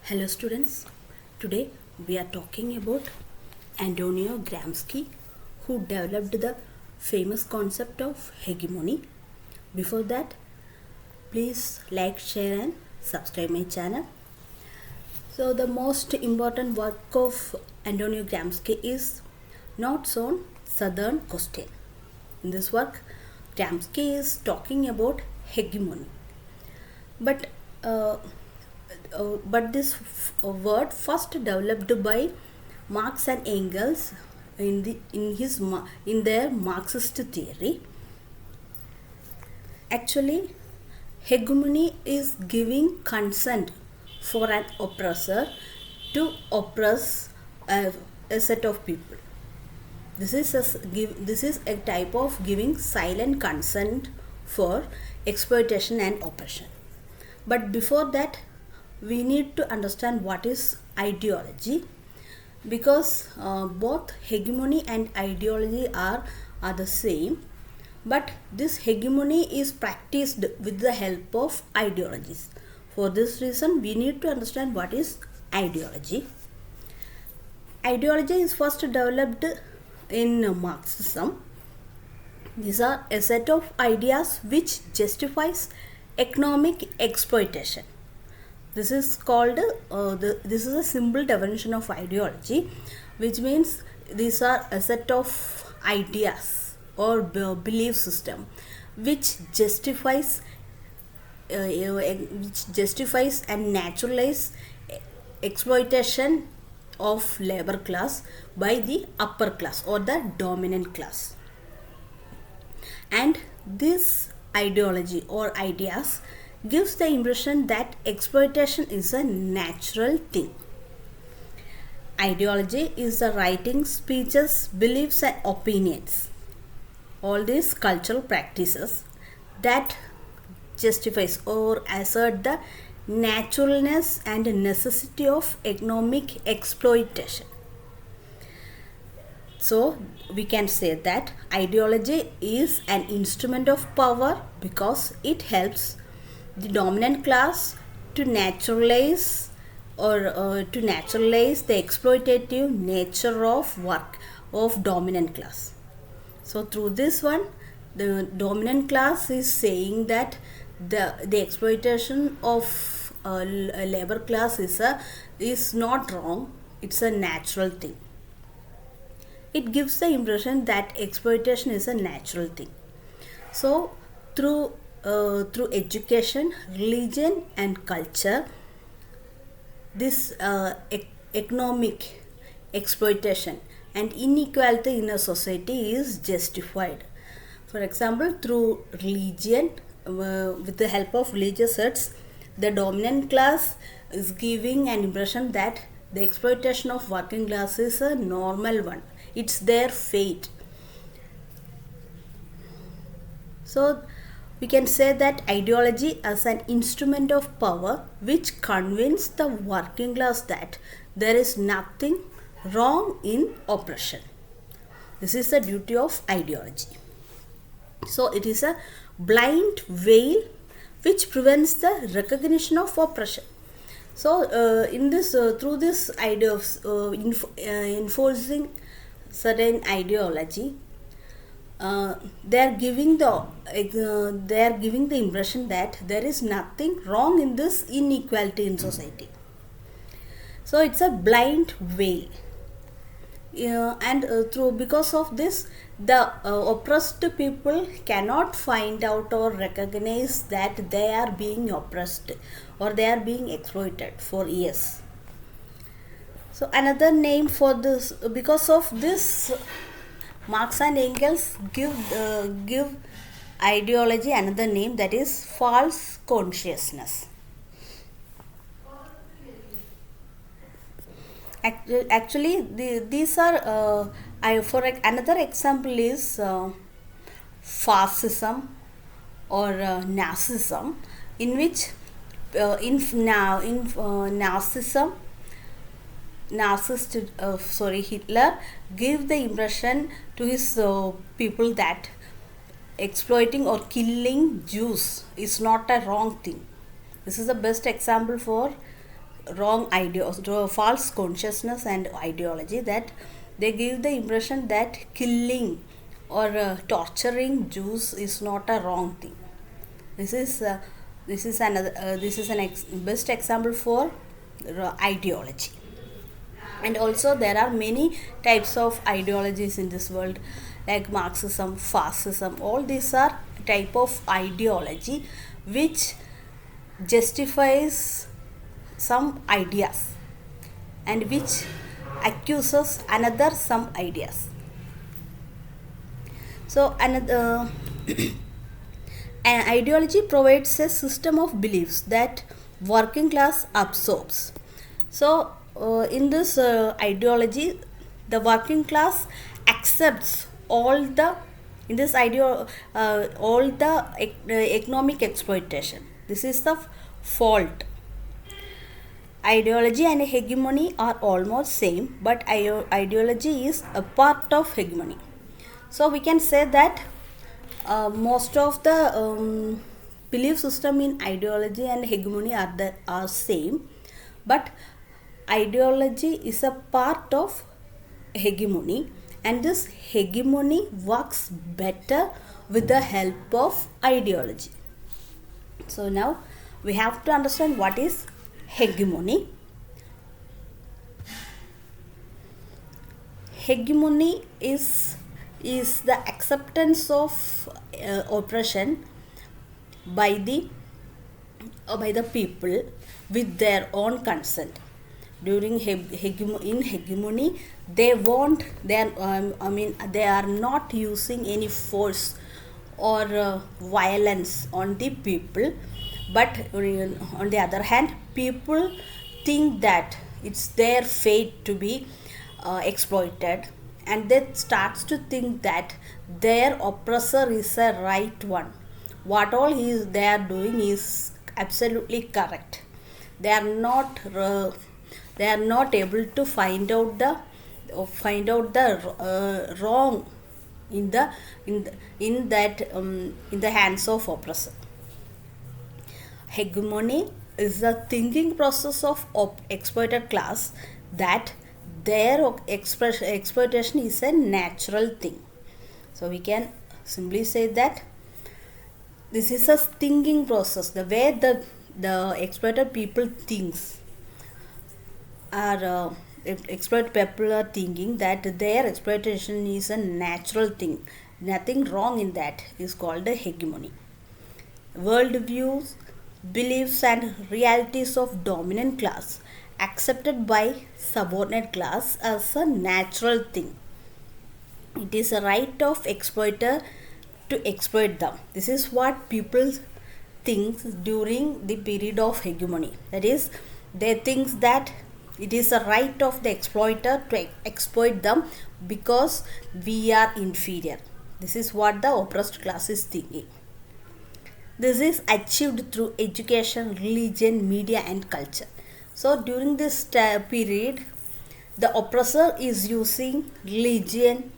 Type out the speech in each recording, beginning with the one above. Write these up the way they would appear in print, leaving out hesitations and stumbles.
Hello students, today we are talking about Antonio Gramsci, who developed the famous concept of hegemony. Before that, please like, share and subscribe my channel. So the most important work of Antonio Gramsci is Notes on Southern Question. In this work, Gramsci is talking about hegemony. But word first developed by Marx and Engels in their Marxist theory. Actually, hegemony is giving consent for an oppressor to oppress a set of people. This is a type of giving silent consent for exploitation and oppression. But before that, we need to understand what is ideology, because both hegemony and ideology are the same, but this hegemony is practiced with the help of ideologies. For this reason, we need to understand what is ideology. Ideology is first developed in Marxism. These are a set of ideas which justifies economic exploitation. This is called this is a simple definition of ideology, which means these are a set of ideas or belief system which justifies and naturalize exploitation of labor class by the upper class or the dominant class. And this ideology or ideas gives the impression that exploitation is a natural thing. Ideology is the writing, speeches, beliefs and opinions, all these cultural practices that justifies or assert the naturalness and necessity of economic exploitation. So we can say that ideology is an instrument of power because it helps the dominant class to naturalize the exploitative nature of work of dominant class. So through this one, the dominant class is saying that the exploitation of a labor class is not wrong, it's a natural thing. It gives the impression that exploitation is a natural thing. So through education, religion and culture, this economic exploitation and inequality in a society is justified. For example, through religion, with the help of religious sects, the dominant class is giving an impression that the exploitation of working class is a normal one. It's their fate. So we can say that ideology as an instrument of power which convinces the working class that there is nothing wrong in oppression. This is the duty of ideology. So it is a blind veil which prevents the recognition of oppression. So through this idea of enforcing certain ideology, they are giving the impression that there is nothing wrong in this inequality in society. So it's a blind veil, and because of this, the oppressed people cannot find out or recognize that they are being oppressed or they are being exploited for years. So another name for this, because of this, Marx and Engels give ideology another name, that is false consciousness. Actually, these are for another example is fascism or Nazism, in which Hitler gave the impression to his people that exploiting or killing Jews is not a wrong thing. This is the best example for wrong idea, false consciousness and ideology, that they give the impression that killing or torturing Jews is not a wrong thing. This is another this is an best example for ideology. And also there are many types of ideologies in this world, like Marxism, fascism. All these are type of ideology which justifies some ideas and which accuses another some ideas. So another an ideology provides a system of beliefs that working class absorbs. So in this ideology, the working class accepts all the in this idea all the economic exploitation. This is the fault. Ideology and hegemony are almost same, but ideology is a part of hegemony. So we can say that most of the belief system in ideology and hegemony are same, but ideology is a part of hegemony, and this hegemony works better with the help of ideology. So now we have to understand what is hegemony. Hegemony is the acceptance of oppression by the people with their own consent. During in hegemony, they want they are not using any force or violence on the people, but on the other hand, people think that it's their fate to be exploited, and they starts to think that their oppressor is a right one. What all they are doing is absolutely correct. They are not able to find out the wrong in the hands of oppressor. Hegemony is the thinking process of exploited class that their exploitation is a natural thing. So we can simply say that this is a thinking process. The way the exploited people thinks are exploited people are thinking that their exploitation is a natural thing. Nothing wrong in that is called a hegemony. Worldviews, beliefs and realities of dominant class accepted by subordinate class as a natural thing. It is a right of exploiter to exploit them. This is what people think during the period of hegemony. That is, they think that it is a right of the exploiter to exploit them because we are inferior. This is what the oppressed class is thinking. This is achieved through education, religion, media and culture. So during this period, the oppressor is using religion,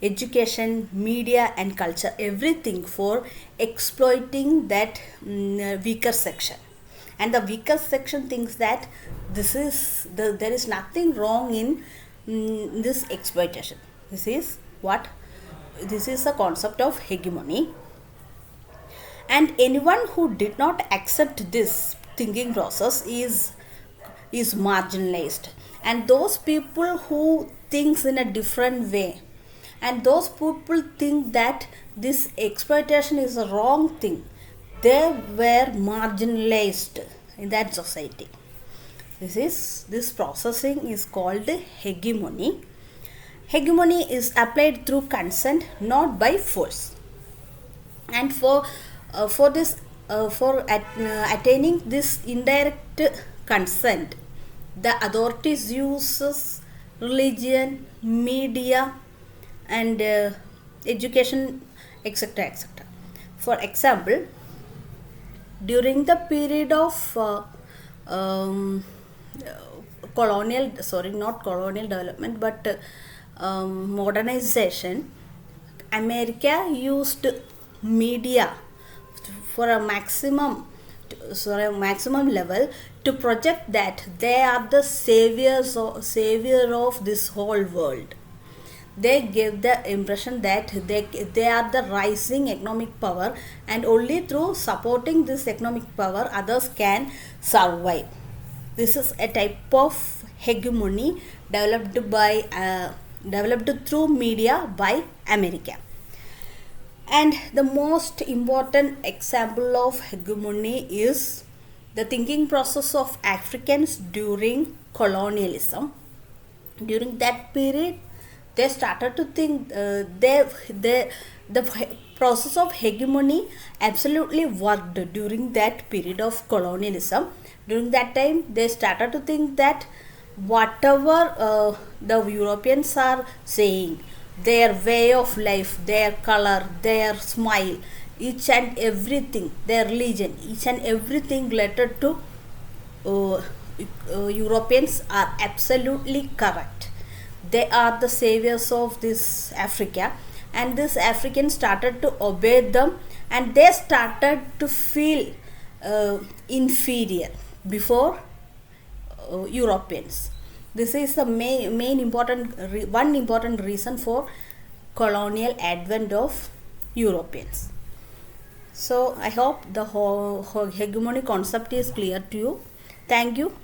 education, media and culture, everything for exploiting that weaker section. And the weaker section thinks that there is nothing wrong in this exploitation. This is a concept of hegemony. And anyone who did not accept this thinking process is marginalized. And those people who thinks in a different way, and those people think that this exploitation is a wrong thing, they were marginalized in that society. This processing is called hegemony. Hegemony is applied through consent, not by force. And for attaining this indirect consent, the authorities uses religion, media and education, etc., etc. For example, during the period of modernization, America used media for a maximum maximum level to project that they are the savior of this whole world. They give the impression that they are the rising economic power, and only through supporting this economic power others can survive. This is a type of hegemony developed through media by America. And the most important example of hegemony is the thinking process of Africans during colonialism. During that period, they started to think the process of hegemony absolutely worked during that period of colonialism. During that time, they started to think that whatever the Europeans are saying, their way of life, their color, their smile, each and everything, their religion, each and everything related to uh, Europeans are absolutely correct. They are the saviors of this Africa, and this Africans started to obey them, and they started to feel inferior before Europeans. This is the main important one important reason for colonial advent of Europeans. So I hope the whole hegemony concept is clear to you. Thank you.